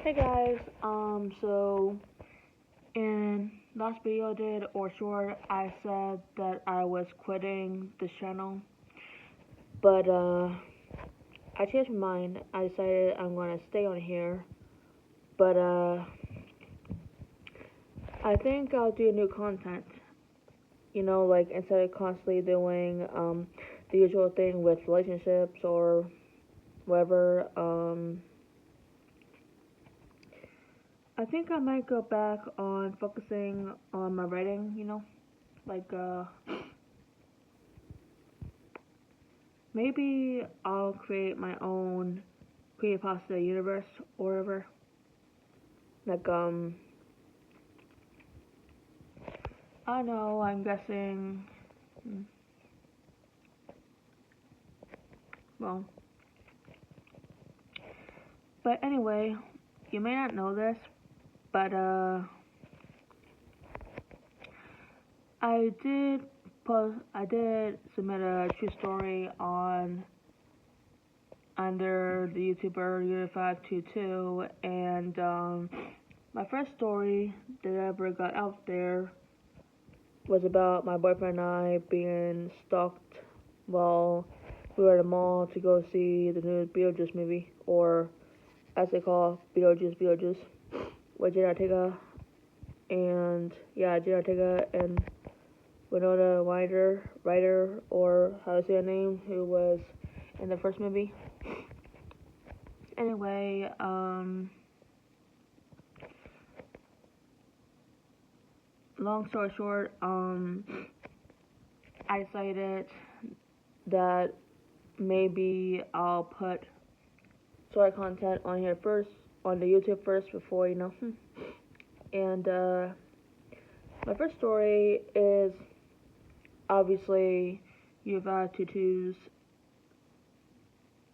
Hey guys, so in last video I did, or short, I said that I was quitting this channel, but I changed my mind. I decided I'm gonna stay on here, but I think I'll do new content. Like instead of constantly doing the usual thing with relationships or whatever. I think I might go back on focusing on my writing. Like maybe I'll create my own creepypasta universe or whatever. Like I don't know. I'm guessing. hmm, Well, but anyway, you may not know this, but I did I did submit a true story on under the YouTuber Unit522, and my first story that ever got out there was about my boyfriend and I being stalked while we were at the mall to go see the new Beetlejuice movie, or as they call Beetlejuice, with Jenna Ortega and Jenna Ortega and Winona Ryder, or how to say her name, who was in the first movie. Anyway, long story short, I decided that maybe I'll put story content on here first, on the YouTube first, before And my first story is obviously U522's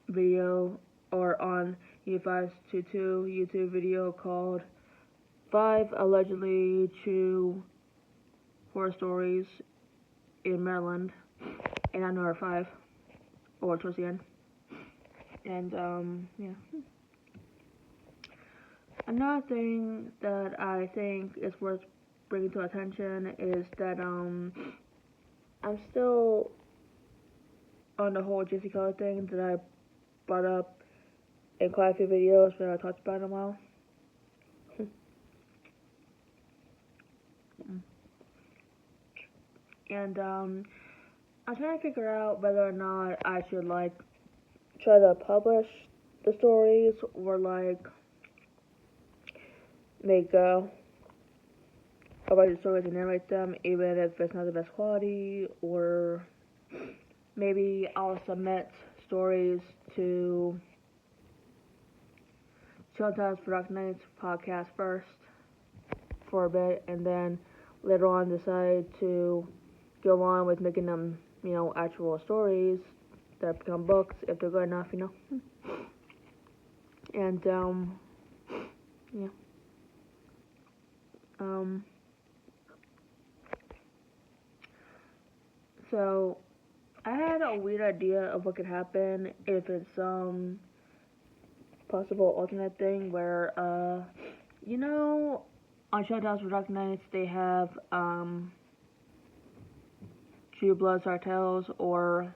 video, or on U522 YouTube video called 5 Allegedly True Horror Stories in Maryland, and I'm number 5, or towards the end. And yeah. Another thing that I think is worth bringing to attention is that I'm still on the whole Jessica thing that I brought up in quite a few videos that I talked about in a while. And I'm trying to figure out whether or not I should try to publish the stories, or make a bunch of stories and narrate them, even if it's not the best quality, or maybe I'll submit stories to Showtime's for Dark Nights podcast first for a bit, and then later on decide to go on with making them, actual stories that become books if they're good enough. And yeah. So I had a weird idea of what could happen if it's possible alternate thing where on Showtimes for Dark Nights they have True Blood Cartels or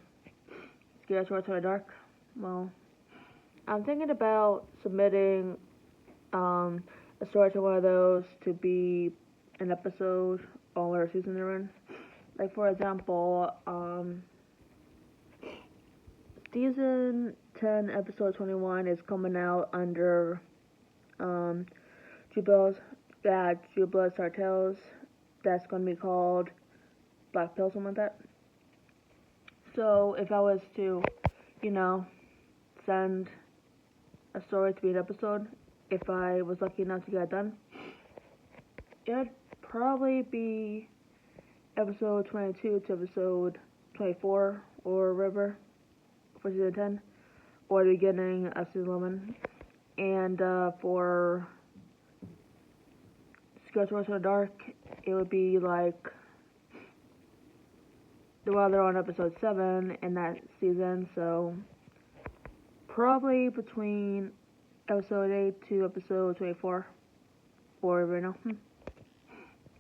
Scare Stories to the Dark. Well, I'm thinking about submitting a story to one of those to be an episode on whatever season they're in. Like, for example, season 10, episode 21 is coming out under True Blood Cartels. That's going to be called Black Pill, something like that. So if I was to, send a story to be an episode, if I was lucky enough to get it done, it'd probably be episode 22 to episode 24 or whatever for season 10, or the beginning of season 11. And for Scare Stories to the Dark, it would be they're on episode 7 in that season, so probably between episode 8 to episode 24, or you know,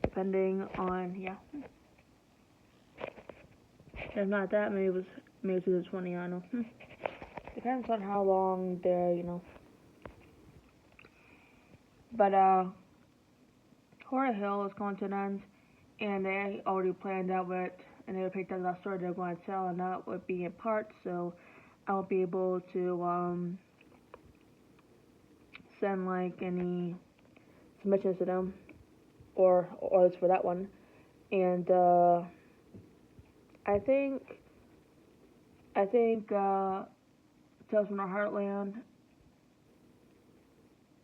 depending on If not that, maybe it was 20. I don't know. Depends on how long they're. But Horror Hill is going to an end, and they already planned out and they picked out that story they're going to tell, and that would be in parts. So I won't be able to send like any submissions to them, or others for that one. And I think Tales from the Heartland,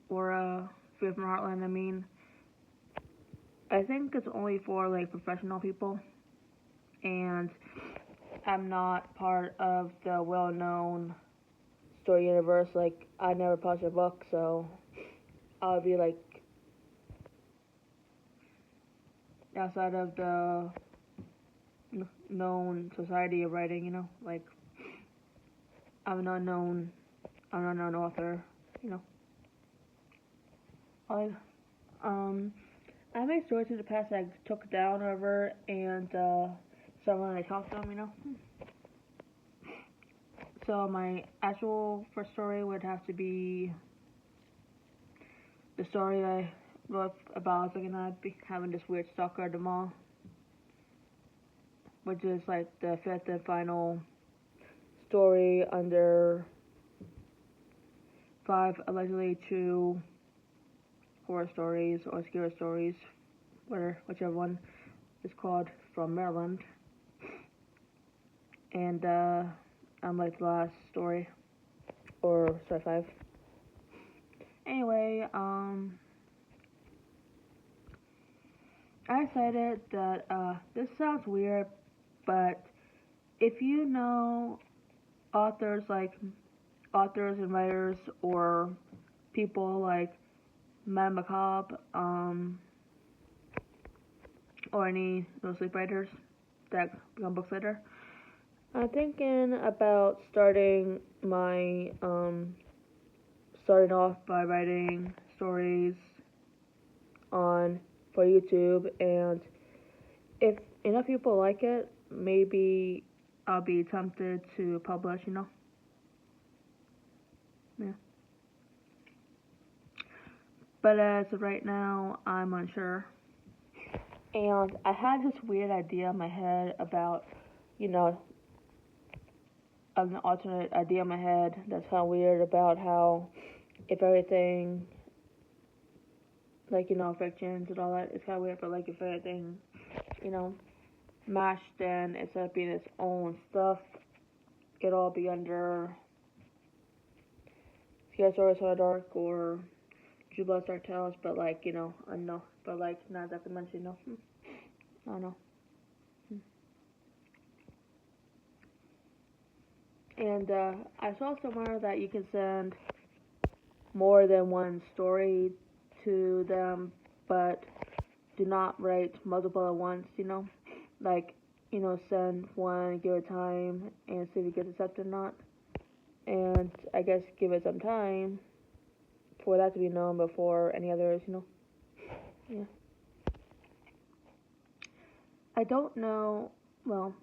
or Fear from the Heartland. I think it's only for like professional people, and I'm not part of the well-known story universe. Like, I never published a book, so I'll be like outside of the known society of writing. Like, I'm an unknown author. I made stories in the past that I took down over, and someone I talked to them. So my actual first story would have to be the story I wrote about having this weird stalker at the mall, which is like the fifth and final story under 5 allegedly true horror stories or scary stories, whichever one is called, from Maryland. And I'm like the last story, or story 5. Anyway, I decided that this sounds weird, but if you know authors and writers, or people like Matt Macabre, or any sleep writers that become books later, I'm thinking about starting off by writing stories for YouTube, and if enough people like it, maybe I'll be tempted to publish. Yeah. But as of right now, I'm unsure. And I had this weird idea in my head about, an alternate idea in my head that's kind of weird, about how if everything, like, fictions and all that, it's kind of weird, but like if everything, mashed, then instead of being its own stuff, it'd all be under Scary Stories from the Dark or True Blood Dark Tales, but like, unknown, but like not exactly mentioned, I don't know. And I saw somewhere that you can send more than one story to them, but do not write multiple at once, like, send one, give it time, and see if it gets accepted or not. And I guess give it some time for that to be known before any others, Yeah. I don't know, well,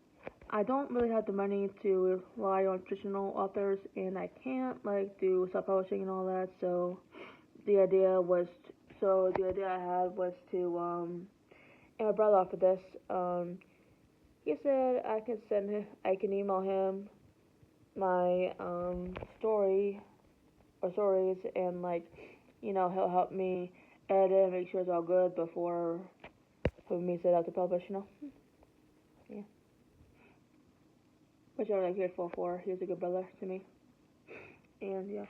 I don't really have the money to rely on traditional authors, and I can't, like, do self-publishing and all that, so the idea I had was to, and my brother offered this, he said I can email him my, stories, and, like, he'll help me edit it and make sure it's all good before putting me set out to publish, Yeah. Which I'm really grateful for. He's a good brother to me. And yeah.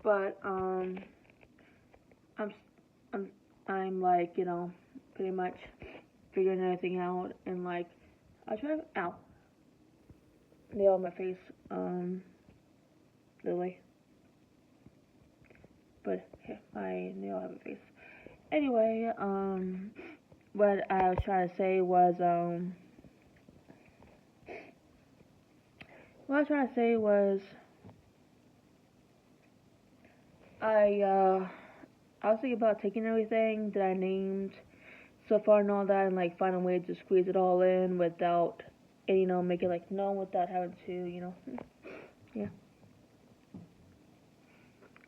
But I'm like, pretty much figuring everything out, and like I try to nail on my face, Lily. But yeah, my nail on my face. Anyway, what I was trying to say was I was thinking about taking everything that I named so far and all that, and like find a way to squeeze it all in without, and make it like known without having to, yeah.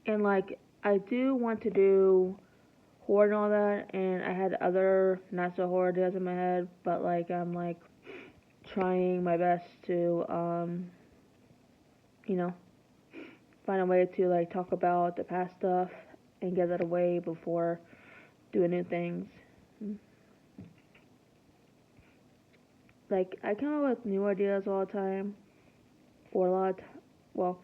And like I do want to do horror and all that, and I had other not so horror ideas in my head, but like I'm like trying my best to you know, find a way to like talk about the past stuff and get that away before doing new things. Like I come up with new ideas all the time, or a lot. Well,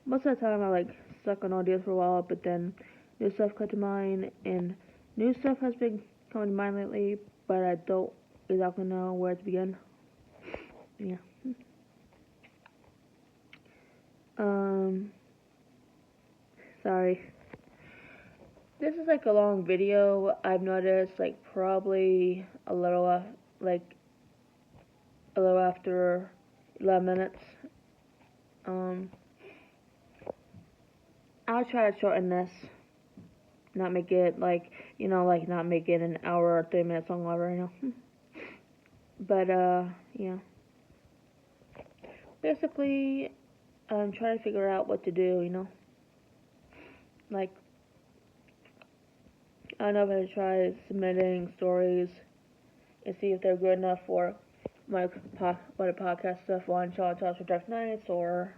most of the time I like stuck on ideas for a while, but then new stuff come to mind, and new stuff has been coming to mind lately, but I don't exactly know where to begin. Yeah. Um. Sorry. This is like a long video. I've noticed like probably like a little after 11 minutes. Um. I'll try to shorten this. Not make it like like not make it an hour or 3 minutes long, whatever. But yeah. Basically, I'm trying to figure out what to do. Like I don't know if I should try submitting stories and see if they're good enough for my podcast stuff on Charlie Talks for Dark Nights, or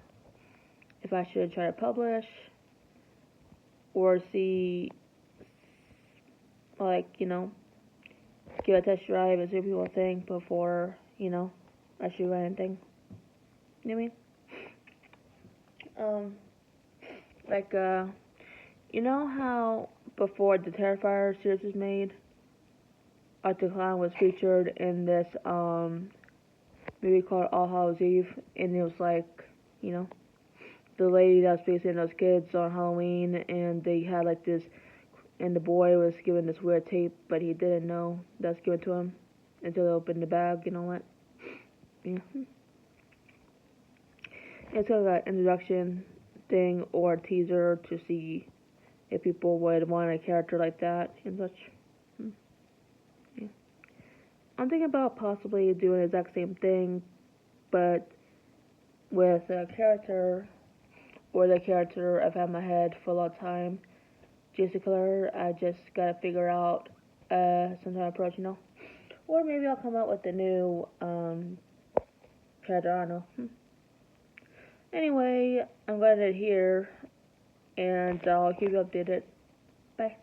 if I should try to publish, or see, like, give a test drive and see what people think before, I should write anything. You know what I mean? Like, you know how before the Terrifier series was made, Arthur Clown was featured in this, movie called All Hallows Eve, and it was like, the lady that was facing those kids on Halloween, and they had like this, and the boy was given this weird tape, but he didn't know that was given to him until they opened the bag and all that. Yeah. It's kind of an introduction thing or a teaser to see if people would want a character like that and such. Yeah. I'm thinking about possibly doing the exact same thing, but with a character or the character I've had in my head for a long time. Jessica, I just gotta figure out some kind of approach, Or maybe I'll come up with a new character, I don't know. Anyway, I'm glad to here, and I'll keep you updated. Bye.